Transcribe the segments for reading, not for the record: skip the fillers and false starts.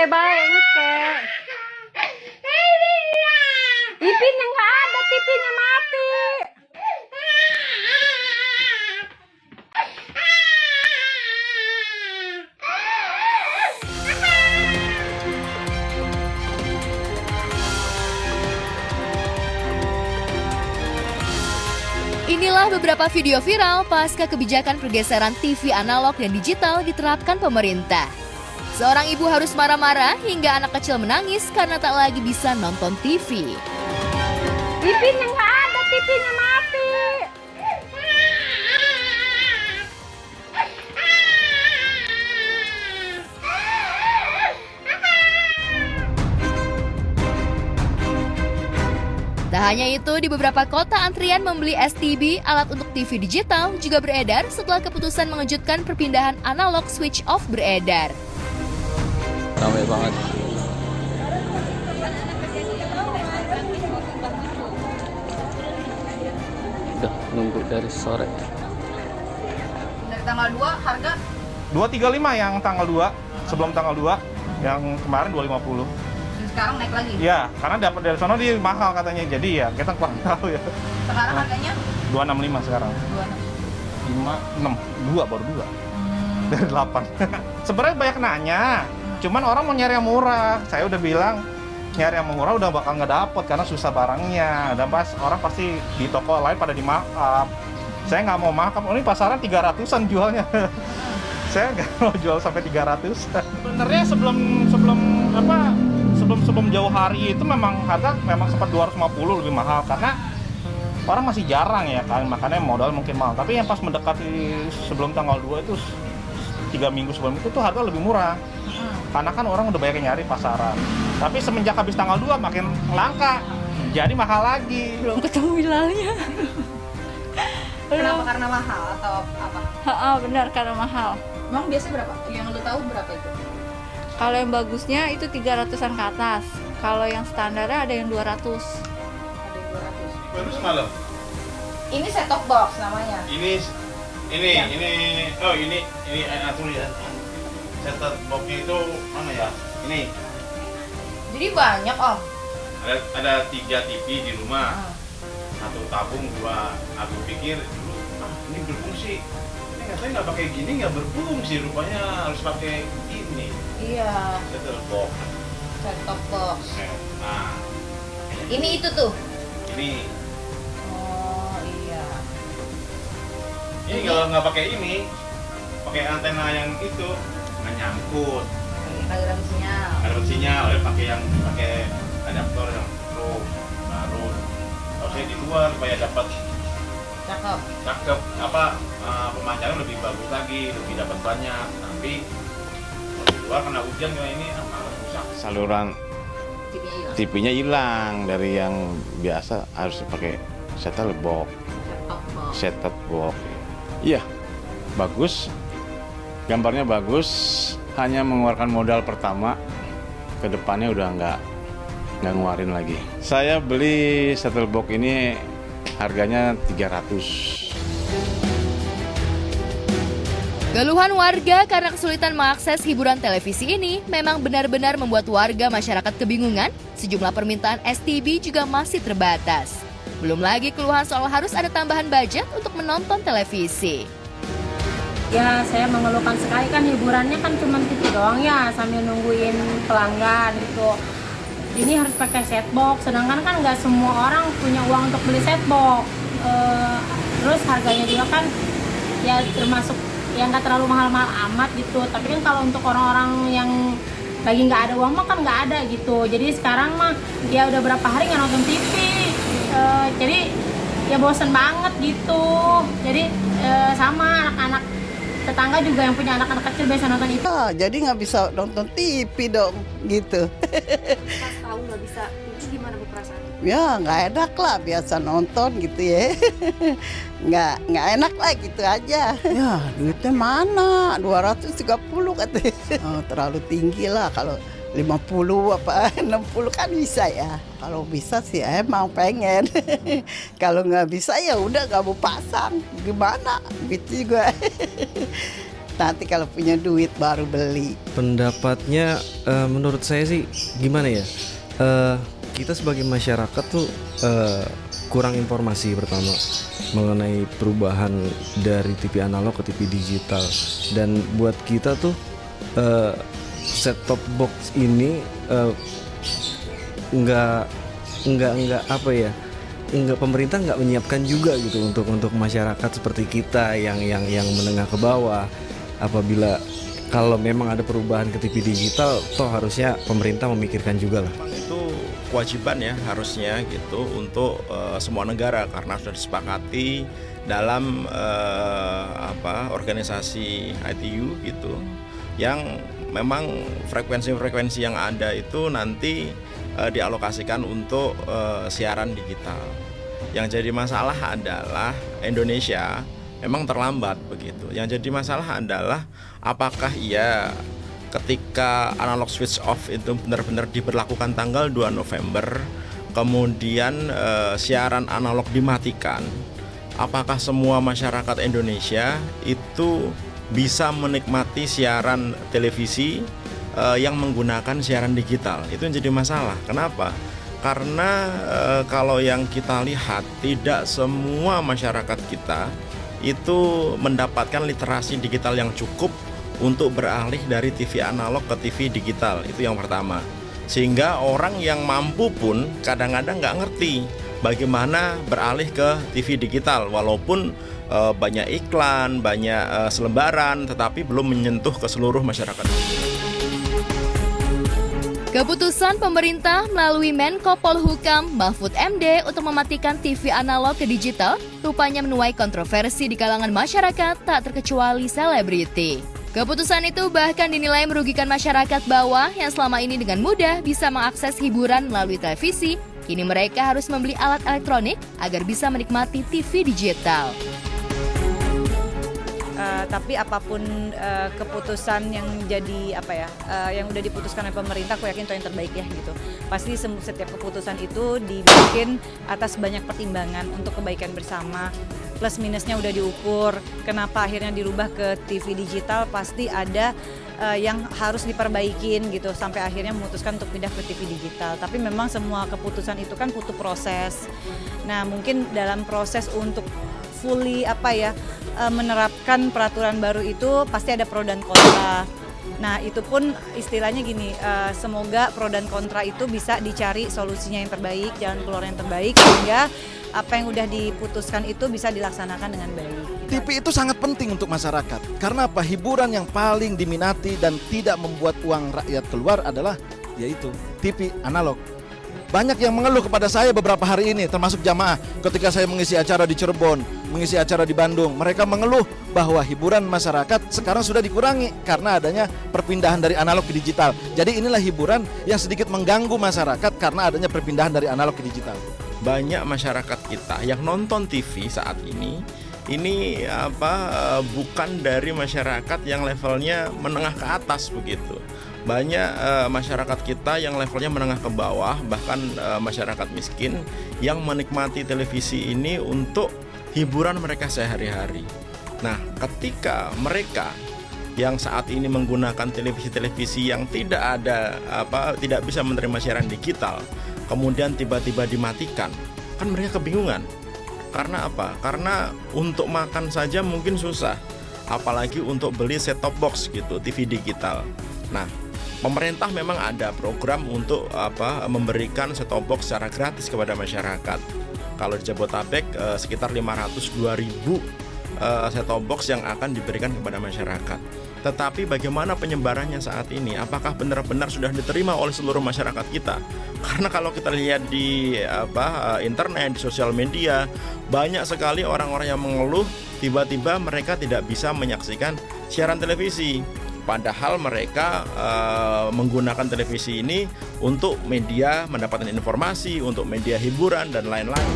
engke bae engke. TV-nya nggak ada, TV-nya mati. Inilah beberapa video viral pasca kebijakan pergeseran TV analog dan digital diterapkan pemerintah. Seorang ibu harus marah-marah hingga anak kecil menangis karena tak lagi bisa nonton TV. TV-nya nggak ada, TV-nya mati. Tak hanya itu, di beberapa kota antrian membeli STB, alat untuk TV digital, juga beredar setelah keputusan mengejutkan perpindahan analog switch off beredar. Ramai banget. Udah nunggu dari sore. Dari tanggal 2 harga 235 yang tanggal 2, sebelum tanggal 2, yang kemarin 250. sekarang naik lagi. Ya, karena dapat dari sono dia mahal katanya. Jadi ya kita kurang tahu ya. Sekarang harganya 265 sekarang. 5, 6, 2 baru 2. Dari 8. Sebenarnya banyak nanya. Cuman orang mau nyari yang murah. Saya udah bilang nyari yang murah udah bakal nggak dapet karena susah barangnya. Dan pas orang pasti di toko lain pada di markup. Saya nggak mau markup. Oh, ini pasaran 300-an jualnya. Saya nggak mau jual sampai 300. Sebenarnya sebelum jauh hari itu memang harga memang sempat 250 lebih mahal karena orang masih jarang ya kan, makanya modal mungkin mahal. Tapi yang pas mendekati sebelum tanggal 2 itu 3 minggu sebelum itu tuh harga lebih murah. Karena kan orang udah banyak yang nyari pasaran. Tapi semenjak habis tanggal 2 makin langka. Jadi mahal lagi. Belum ketemu wilayahnya. kenapa? Karena mahal atau apa? Benar karena mahal. Emang biasa berapa? Yang lu tahu berapa itu? Kalau yang bagusnya itu 300-an ke atas. Kalau yang standarnya ada yang 200. Ada yang 200. Baru semalam. Ini set top box namanya. Ini atur ya. Set-top box-nya itu mana ya? Ini. Jadi banyak om. Ada 3 TV di rumah. 1 tabung, 2 aku pikir dulu ini berfungsi. Ini katanya nggak pakai gini nggak berfungsi, rupanya harus pakai ini. Iya. Set-top box. Set top box. Nah, Ini itu tuh. ini Oh iya. ini kalau nggak pakai ini, pakai antena yang itu nggak nyangkut. Kali dapat sinyal. Ada sinyal, pakai adaptor yang pro baru. Harusnya di luar supaya dapat Cakep. cakep pemancarnya lebih bagus lagi, lebih dapat banyak. Tapi kalau di luar kena hujan kayak ini malah rusak. Saluran TV-nya hilang. TV-nya hilang dari yang biasa harus pakai set-top box. Set top box. Set-top box. Iya, bagus. Gambarnya bagus, hanya mengeluarkan modal pertama. Kedepannya udah nggak ngeluarin lagi. Saya beli set-top box ini harganya 300. Keluhan warga karena kesulitan mengakses hiburan televisi ini memang benar-benar membuat warga masyarakat kebingungan. Sejumlah permintaan STB juga masih terbatas. Belum lagi keluhan soal harus ada tambahan budget untuk menonton televisi. Ya saya mengeluhkan sekali kan hiburannya kan cuma TV doang ya sambil nungguin pelanggan gitu. Ini harus pakai set box, sedangkan kan nggak semua orang punya uang untuk beli set box. Terus harganya juga kan ya termasuk yang nggak terlalu mahal-mahal amat gitu. Tapi kan kalau untuk orang-orang yang lagi nggak ada uang mah kan nggak ada gitu. Jadi sekarang mah ya udah berapa hari nggak nonton TV. Jadi ya bosen banget gitu. Jadi sama anak-anak tetangga juga yang punya anak-anak kecil biasa nonton itu. Jadi nggak bisa nonton TV dong, gitu. Pas tahu nggak bisa, itu gimana bu perasaan? Ya nggak enak lah, biasa nonton gitu ya. Nggak enak lah gitu aja. Ya duitnya mana? 230 katanya. Oh, terlalu tinggi lah kalau 50 apa 60 kan bisa ya. Kalau bisa sih emang pengen. Kalau nggak bisa ya udah nggak mau pasang. Gimana? Gitu juga. Nanti kalau punya duit baru beli. Pendapatnya menurut saya sih gimana ya? Kita sebagai masyarakat tuh kurang informasi pertama mengenai perubahan dari TV analog ke TV digital. Dan buat kita tuh set top box ini nggak apa ya? Pemerintah nggak menyiapkan juga gitu untuk masyarakat seperti kita yang menengah ke bawah. Apabila kalau memang ada perubahan ke TV digital, toh harusnya pemerintah memikirkan juga lah. Itu kewajiban ya harusnya gitu untuk semua negara karena sudah disepakati dalam organisasi ITU gitu, yang memang frekuensi-frekuensi yang ada itu nanti dialokasikan untuk siaran digital. Yang jadi masalah adalah Indonesia memang terlambat begitu. Yang jadi masalah adalah apakah ketika analog switch off itu benar-benar diberlakukan tanggal 2 November, kemudian siaran analog dimatikan, apakah semua masyarakat Indonesia itu bisa menikmati siaran televisi yang menggunakan siaran digital? Itu yang jadi masalah. Kenapa? Karena kalau yang kita lihat, tidak semua masyarakat kita itu mendapatkan literasi digital yang cukup untuk beralih dari TV analog ke TV digital. Itu yang pertama. Sehingga orang yang mampu pun kadang-kadang nggak ngerti bagaimana beralih ke TV digital, walaupun banyak iklan, banyak selebaran, tetapi belum menyentuh ke seluruh masyarakat. Keputusan pemerintah melalui Menko Polhukam Mahfud MD untuk mematikan TV analog ke digital rupanya menuai kontroversi di kalangan masyarakat tak terkecuali selebriti. Keputusan itu bahkan dinilai merugikan masyarakat bawah yang selama ini dengan mudah bisa mengakses hiburan melalui televisi. Kini mereka harus membeli alat elektronik agar bisa menikmati TV digital. Tapi apapun keputusan yang jadi yang udah diputuskan oleh pemerintah, aku yakin itu yang terbaik ya gitu. Pasti setiap keputusan itu dibikin atas banyak pertimbangan untuk kebaikan bersama. Plus minusnya udah diukur. Kenapa akhirnya dirubah ke TV digital? Pasti ada yang harus diperbaikin gitu sampai akhirnya memutuskan untuk pindah ke TV digital. Tapi memang semua keputusan itu kan butuh proses. Nah, mungkin dalam proses untuk fully menerapkan peraturan baru itu pasti ada pro dan kontra. Nah, itu pun istilahnya gini, semoga pro dan kontra itu bisa dicari solusinya yang terbaik, jalan keluar yang terbaik, sehingga apa yang udah diputuskan itu bisa dilaksanakan dengan baik. TV itu sangat penting untuk masyarakat. Karena apa? Hiburan yang paling diminati dan tidak membuat uang rakyat keluar adalah yaitu TV analog. Banyak yang mengeluh kepada saya beberapa hari ini, termasuk jamaah, ketika saya mengisi acara di Cirebon, mengisi acara di Bandung. Mereka mengeluh bahwa hiburan masyarakat sekarang sudah dikurangi karena adanya perpindahan dari analog ke digital. Jadi inilah hiburan yang sedikit mengganggu masyarakat karena adanya perpindahan dari analog ke digital. Banyak masyarakat kita yang nonton TV saat ini bukan dari masyarakat yang levelnya menengah ke atas begitu. Banyak masyarakat kita yang levelnya menengah ke bawah, bahkan masyarakat miskin yang menikmati televisi ini untuk hiburan mereka sehari-hari. Nah, ketika mereka yang saat ini menggunakan televisi-televisi yang tidak bisa menerima siaran digital, kemudian tiba-tiba dimatikan, kan mereka kebingungan. Karena apa? Karena untuk makan saja mungkin susah, apalagi untuk beli set-top box gitu, TV digital. Nah, pemerintah memang ada program untuk memberikan set-top box secara gratis kepada masyarakat. Kalau di Jabodetabek sekitar 502.000 set-top box yang akan diberikan kepada masyarakat. Tetapi bagaimana penyebarannya saat ini? Apakah benar-benar sudah diterima oleh seluruh masyarakat kita? Karena kalau kita lihat di internet, di sosial media, banyak sekali orang-orang yang mengeluh tiba-tiba mereka tidak bisa menyaksikan siaran televisi. Padahal mereka menggunakan televisi ini untuk media mendapatkan informasi, untuk media hiburan, dan lain-lain.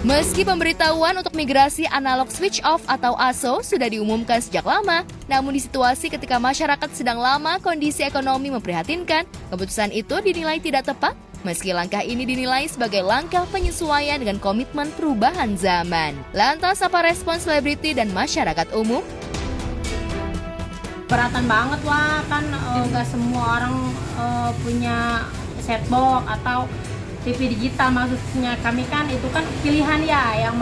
Meski pemberitahuan untuk migrasi analog switch off atau ASO sudah diumumkan sejak lama, namun di situasi ketika masyarakat sedang lama kondisi ekonomi memprihatinkan, keputusan itu dinilai tidak tepat Meski langkah ini dinilai sebagai langkah penyesuaian dengan komitmen perubahan zaman. Lantas apa respon selebriti dan masyarakat umum? Beratan banget lah, kan nggak semua orang punya setbox atau TV digital. Maksudnya kami kan itu kan pilihan ya, yang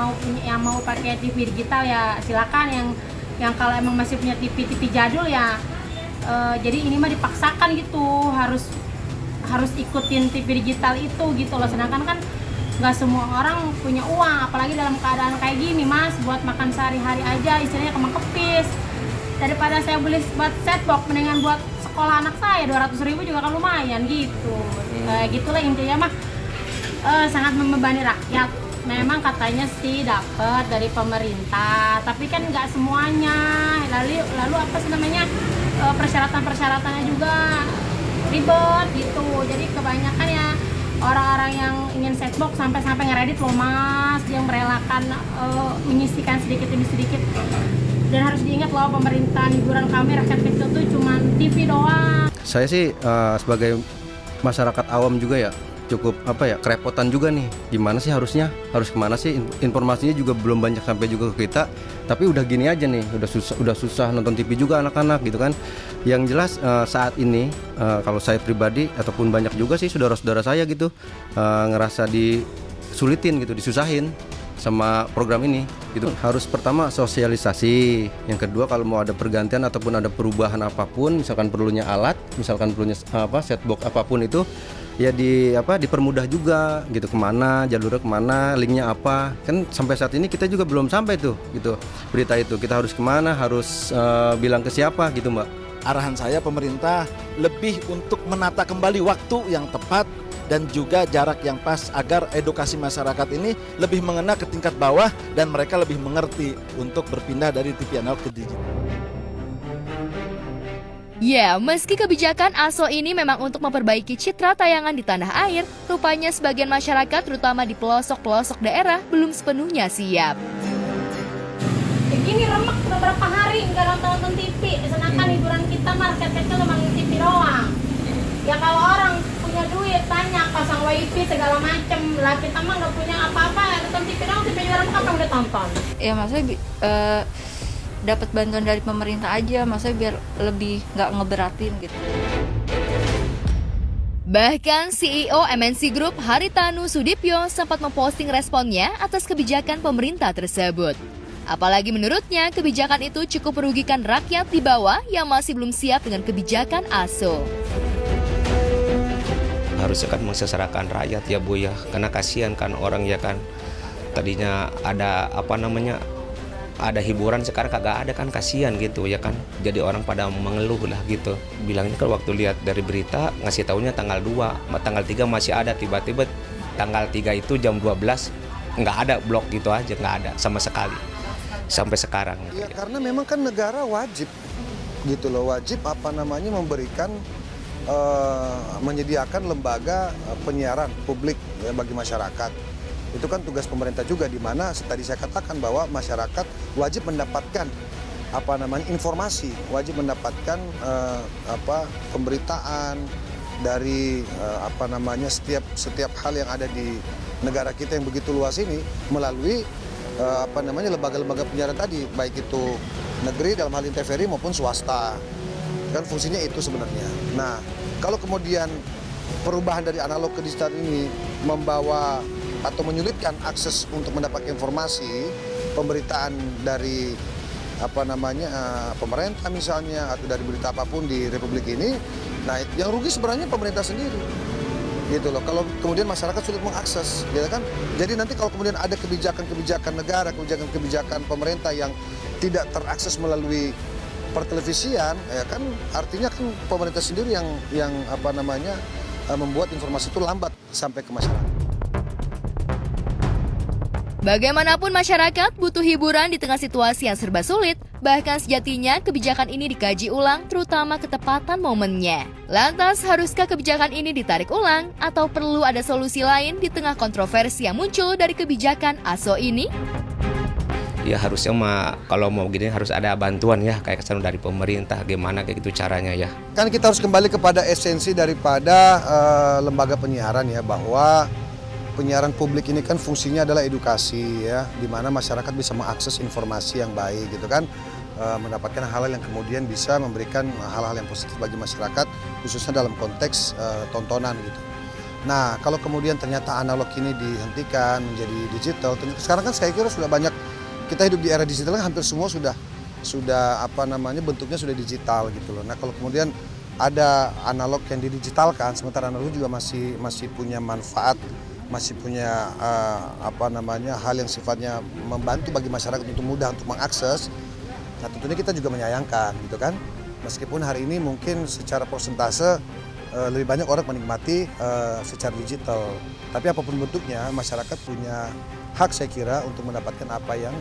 mau pakai TV digital ya silakan, yang kalau emang masih punya TV jadul ya jadi ini mah dipaksakan gitu, harus ikutin TV digital itu gitu loh. Sedangkan kan nggak semua orang punya uang, apalagi dalam keadaan kayak gini Mas, buat makan sehari-hari aja istilahnya kemang kepis. Daripada saya beli buat setbox, mendingan buat sekolah anak saya 200.000 juga kan lumayan gitu. Gitulah intinya mah sangat membebani rakyat. Memang katanya sih dapat dari pemerintah, tapi kan nggak semuanya. Lalu apa sih namanya, persyaratan-persyaratannya juga ribet gitu. Jadi kebanyakan ya orang-orang yang ingin setbox sampai ngeredit loh Mas, yang merelakan menyisihkan sedikit demi sedikit. Dan harus diingat loh, pemerintah hiburan kami rakyat kecil tuh cuma TV doang. Saya sih sebagai masyarakat awam juga ya cukup kerepotan juga nih. Gimana sih harus kemana sih, informasinya juga belum banyak sampai juga ke kita. Tapi udah gini aja nih, udah susah nonton TV juga anak-anak gitu kan. Yang jelas saat ini kalau saya pribadi ataupun banyak juga sih saudara-saudara saya gitu ngerasa disulitin gitu, disusahin sama program ini gitu. Harus pertama sosialisasi, yang kedua kalau mau ada pergantian ataupun ada perubahan apapun, misalkan perlunya alat, misalkan perlunya setbox apapun itu ya dipermudah juga gitu, kemana jalurnya, kemana linknya apa. Kan sampai saat ini kita juga belum sampai tuh gitu berita itu, kita harus kemana, harus bilang ke siapa gitu Mbak. Arahan saya pemerintah lebih untuk menata kembali waktu yang tepat dan juga jarak yang pas agar edukasi masyarakat ini lebih mengena ke tingkat bawah dan mereka lebih mengerti untuk berpindah dari TV analog ke digital. Ya, meski kebijakan ASO ini memang untuk memperbaiki citra tayangan di tanah air, rupanya sebagian masyarakat terutama di pelosok-pelosok daerah belum sepenuhnya siap. Gini remek udah berapa hari nggak nonton TV, sedangkan hiburan kita market kecil cuma TV doang. Ya kalau orang punya duit tanya pasang wifi segala macem lah, kita mah nggak punya apa-apa, nonton TV doang, TV remek apa udah tonton. Ya maksudnya dapat bantuan dari pemerintah aja, maksudnya biar lebih nggak ngeberatin gitu. Bahkan CEO MNC Group Haritanu Sudipyo sempat memposting responnya atas kebijakan pemerintah tersebut. Apalagi menurutnya kebijakan itu cukup merugikan rakyat di bawah yang masih belum siap dengan kebijakan ASO. Harusnya kan mensejahterakan rakyat ya Bu ya, karena kasihan kan orang ya kan, tadinya ada ada hiburan, sekarang kagak ada kan, kasihan gitu ya kan. Jadi orang pada mengeluh lah gitu. Bilangnya kan waktu lihat dari berita ngasih tahunya tanggal 2, tanggal 3 masih ada, tiba-tiba tanggal 3 itu jam 12 nggak ada, blok gitu aja, nggak ada sama sekali sampai sekarang. Ya karena memang kan negara wajib gitu loh, wajib memberikan menyediakan lembaga penyiaran publik ya bagi masyarakat. Itu kan tugas pemerintah juga, di mana tadi saya katakan bahwa masyarakat wajib mendapatkan informasi, wajib mendapatkan pemberitaan dari setiap hal yang ada di negara kita yang begitu luas ini melalui lembaga-lembaga penyiaran tadi, baik itu negeri dalam hal ini TVRI maupun swasta. Kan fungsinya itu sebenarnya. Nah, kalau kemudian perubahan dari analog ke digital ini membawa atau menyulitkan akses untuk mendapatkan informasi pemberitaan dari pemerintah misalnya, atau dari berita apapun di Republik ini, nah yang rugi sebenarnya pemerintah sendiri gitu loh. Kalau kemudian masyarakat sulit mengakses, ya kan? Jadi nanti kalau kemudian ada kebijakan-kebijakan negara, kebijakan-kebijakan pemerintah yang tidak terakses melalui pertelevisian, ya kan artinya kan pemerintah sendiri yang membuat informasi itu lambat sampai ke masyarakat. Bagaimanapun masyarakat butuh hiburan di tengah situasi yang serba sulit. Bahkan sejatinya kebijakan ini dikaji ulang, terutama ketepatan momennya. Lantas haruskah kebijakan ini ditarik ulang atau perlu ada solusi lain di tengah kontroversi yang muncul dari kebijakan ASO ini? Ya harusnya kalau mau gini harus ada bantuan ya kayak kesan dari pemerintah, gimana kayak gitu caranya ya. Kan kita harus kembali kepada esensi daripada lembaga penyiaran ya, bahwa penyiaran publik ini kan fungsinya adalah edukasi ya, di mana masyarakat bisa mengakses informasi yang baik gitu kan, mendapatkan hal-hal yang kemudian bisa memberikan hal-hal yang positif bagi masyarakat, khususnya dalam konteks tontonan gitu. Nah, kalau kemudian ternyata analog ini dihentikan menjadi digital, sekarang kan saya kira sudah banyak, kita hidup di era digital kan hampir semua sudah bentuknya sudah digital gitu loh. Nah, kalau kemudian ada analog yang didigitalkan, sementara analog juga masih punya manfaat, masih punya hal yang sifatnya membantu bagi masyarakat untuk mudah untuk mengakses. Nah, tentunya kita juga menyayangkan gitu kan. Meskipun hari ini mungkin secara persentase lebih banyak orang menikmati secara digital, tapi apapun bentuknya masyarakat punya hak saya kira untuk mendapatkan apa yang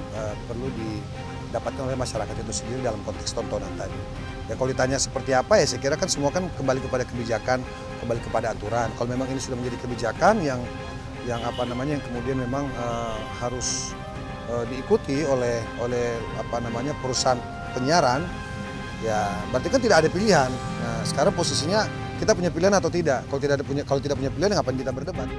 perlu didapatkan oleh masyarakat itu sendiri dalam konteks tontonan tadi. Ya kalau ditanya seperti apa ya saya kira kan semua kan kembali kepada kebijakan, kembali kepada aturan. Kalau memang ini sudah menjadi kebijakan yang kemudian memang harus diikuti oleh perusahaan penyiaran, ya berarti kan tidak ada pilihan. Nah, sekarang posisinya kita punya pilihan atau tidak? Kalau tidak punya pilihan, ngapain kita berdebat?